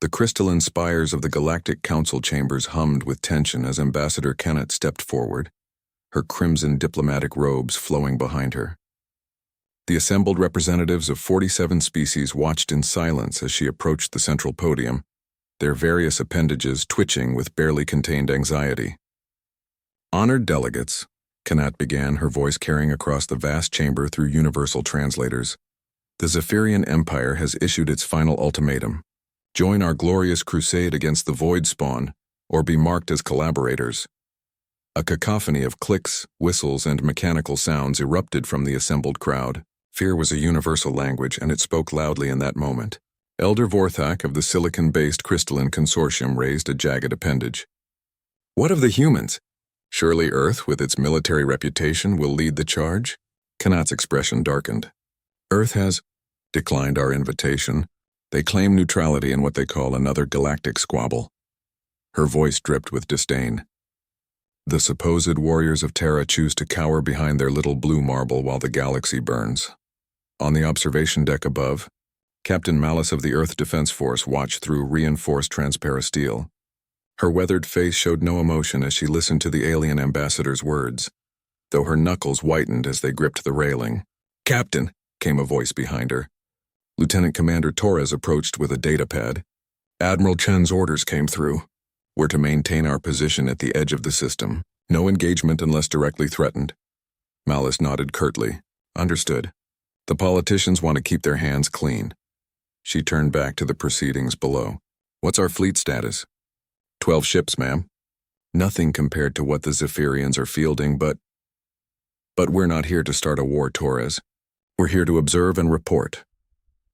The crystalline spires of the Galactic Council chambers hummed with tension as Ambassador Kennett stepped forward, her crimson diplomatic robes flowing behind her. The assembled representatives of 47 species watched in silence as she approached the central podium, their various appendages twitching with barely contained anxiety. Honored delegates, Kennett began, her voice carrying across the vast chamber through universal translators. The Zephyrian Empire has issued its final ultimatum. Join our glorious crusade against the Void Spawn, or be marked as collaborators. A cacophony of clicks, whistles, and mechanical sounds erupted from the assembled crowd. Fear was a universal language, and it spoke loudly in that moment. Elder Vorthak of the silicon-based crystalline consortium raised a jagged appendage. What of the humans? Surely Earth, with its military reputation, will lead the charge? Kennett's expression darkened. Earth has declined our invitation. They claim neutrality in what they call another galactic squabble. Her voice dripped with disdain. The supposed warriors of Terra choose to cower behind their little blue marble while the galaxy burns. On the observation deck above, Captain Malice of the Earth Defense Force watched through reinforced transparasteel. Her weathered face showed no emotion as she listened to the alien ambassador's words, though her knuckles whitened as they gripped the railing. "Captain," came a voice behind her. Lieutenant Commander Torres approached with a datapad. "Admiral Chen's orders came through. We're to maintain our position at the edge of the system. No engagement unless directly threatened." Malice nodded curtly. "Understood. The politicians want to keep their hands clean." She turned back to the proceedings below. "What's our fleet status?" 12 ships, ma'am. Nothing compared to what the Zephyrians are fielding, but we're not here to start a war, Torres. We're here to observe and report."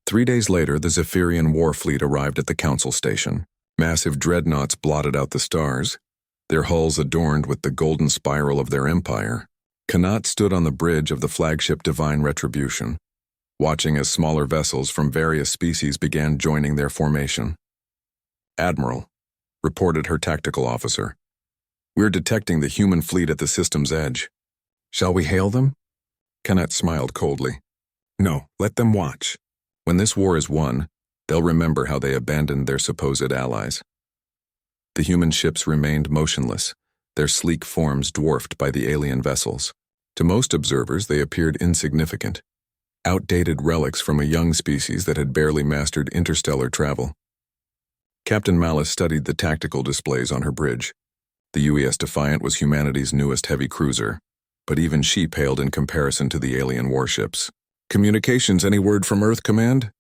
3 days later, the Zephyrian war fleet arrived at the council station. Massive dreadnoughts blotted out the stars, their hulls adorned with the golden spiral of their empire. Kennett stood on the bridge of the flagship Divine Retribution, watching as smaller vessels from various species began joining their formation. "Admiral," reported her tactical officer, "we're detecting the human fleet at the system's edge. Shall we hail them?" Kennett smiled coldly. "No, let them watch. When this war is won, they'll remember how they abandoned their supposed allies." The human ships remained motionless, their sleek forms dwarfed by the alien vessels. To most observers, they appeared insignificant, outdated relics from a young species that had barely mastered interstellar travel. Captain Malice studied the tactical displays on her bridge. The UES Defiant was humanity's newest heavy cruiser, but even she paled in comparison to the alien warships. "Communications, any word from Earth Command?"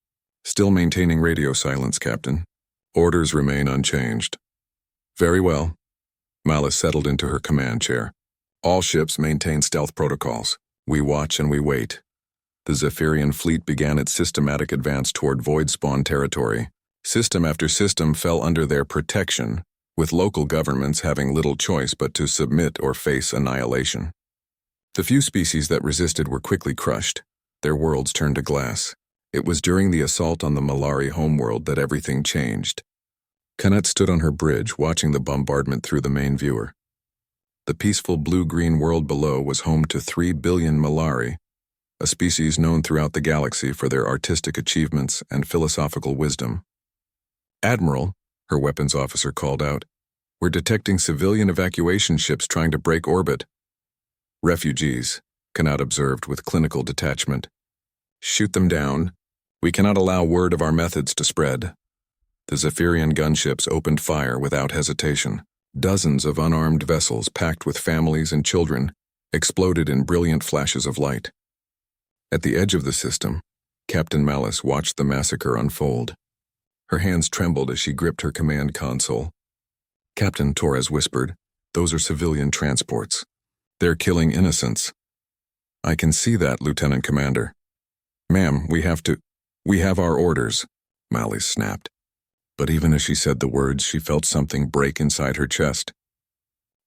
"Still maintaining radio silence, Captain. Orders remain unchanged." "Very well." Malice settled into her command chair. "All ships maintain stealth protocols. We watch and we wait." The Zephyrian fleet began its systematic advance toward Void Spawn territory. System after system fell under their protection, with local governments having little choice but to submit or face annihilation. The few species that resisted were quickly crushed, their worlds turned to glass. It was during the assault on the Malari homeworld that everything changed. Kennett stood on her bridge, watching the bombardment through the main viewer. The peaceful blue-green world below was home to 3 billion Malari, a species known throughout the galaxy for their artistic achievements and philosophical wisdom. "Admiral," her weapons officer called out, "we're detecting civilian evacuation ships trying to break orbit." "Refugees," Kennett observed with clinical detachment. "Shoot them down. We cannot allow word of our methods to spread." The Zephyrian gunships opened fire without hesitation. Dozens of unarmed vessels packed with families and children exploded in brilliant flashes of light. At the edge of the system, Captain Malice watched the massacre unfold. Her hands trembled as she gripped her command console. "Captain," Torres whispered, "those are civilian transports. They're killing innocents." "I can see that, Lieutenant Commander." "Ma'am, we have our orders," Malice snapped. But even as she said the words, she felt something break inside her chest.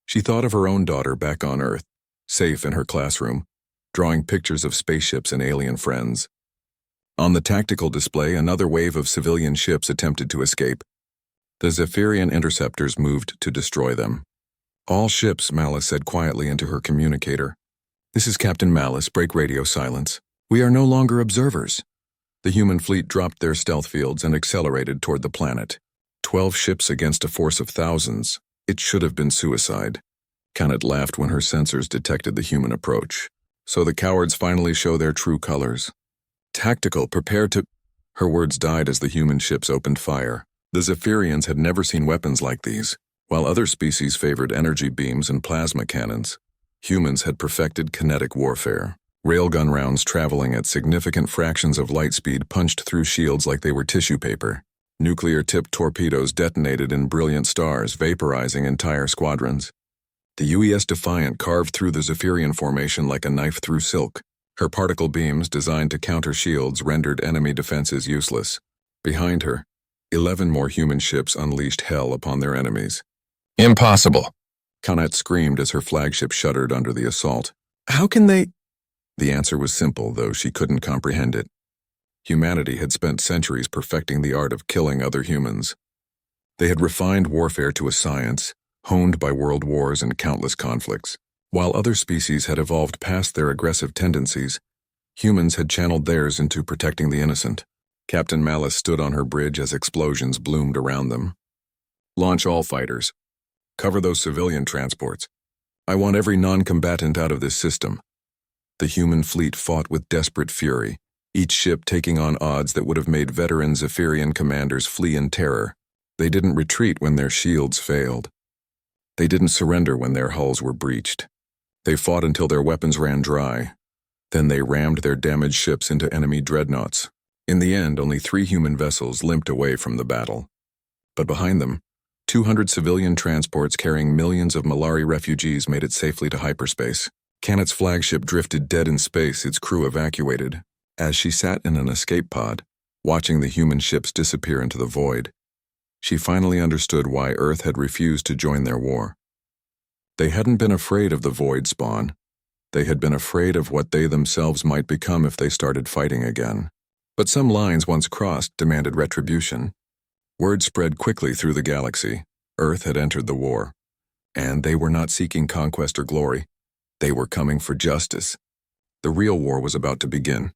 She thought of her own daughter back on Earth, safe in her classroom, drawing pictures of spaceships and alien friends. On the tactical display, another wave of civilian ships attempted to escape. The Zephyrian interceptors moved to destroy them. "All ships," Malice said quietly into her communicator. "This is Captain Malice, break radio silence. We are no longer observers." The human fleet dropped their stealth fields and accelerated toward the planet. 12 ships against a force of thousands. It should have been suicide. Kanat laughed when her sensors detected the human approach. So the cowards finally show their true colors. Tactical, prepare to... Her words died as the human ships opened fire. The Zephyrians had never seen weapons like these. While other species favored energy beams and plasma cannons, humans had perfected kinetic warfare. Railgun rounds traveling at significant fractions of light speed punched through shields like they were tissue paper. Nuclear-tipped torpedoes detonated in brilliant stars, vaporizing entire squadrons. The UES Defiant carved through the Zephyrian formation like a knife through silk. Her particle beams, designed to counter shields, rendered enemy defenses useless. Behind her, 11 more human ships unleashed hell upon their enemies. Impossible! Kanat screamed as her flagship shuddered under the assault. How can they... The answer was simple, though she couldn't comprehend it. Humanity had spent centuries perfecting the art of killing other humans. They had refined warfare to a science, honed by world wars and countless conflicts. While other species had evolved past their aggressive tendencies, humans had channeled theirs into protecting the innocent. Captain Malice stood on her bridge as explosions bloomed around them. Launch all fighters. Cover those civilian transports. I want every non-combatant out of this system. The human fleet fought with desperate fury, each ship taking on odds that would have made veteran Zephyrian commanders flee in terror. They didn't retreat when their shields failed. They didn't surrender when their hulls were breached. They fought until their weapons ran dry. Then they rammed their damaged ships into enemy dreadnoughts. In the end, only 3 human vessels limped away from the battle. But behind them, 200 civilian transports carrying millions of Malari refugees made it safely to hyperspace. Kanat's flagship drifted dead in space, its crew evacuated. As she sat in an escape pod, watching the human ships disappear into the void, she finally understood why Earth had refused to join their war. They hadn't been afraid of the void spawn. They had been afraid of what they themselves might become if they started fighting again. But some lines once crossed demanded retribution. Word spread quickly through the galaxy. Earth had entered the war. And they were not seeking conquest or glory. They were coming for justice. The real war was about to begin.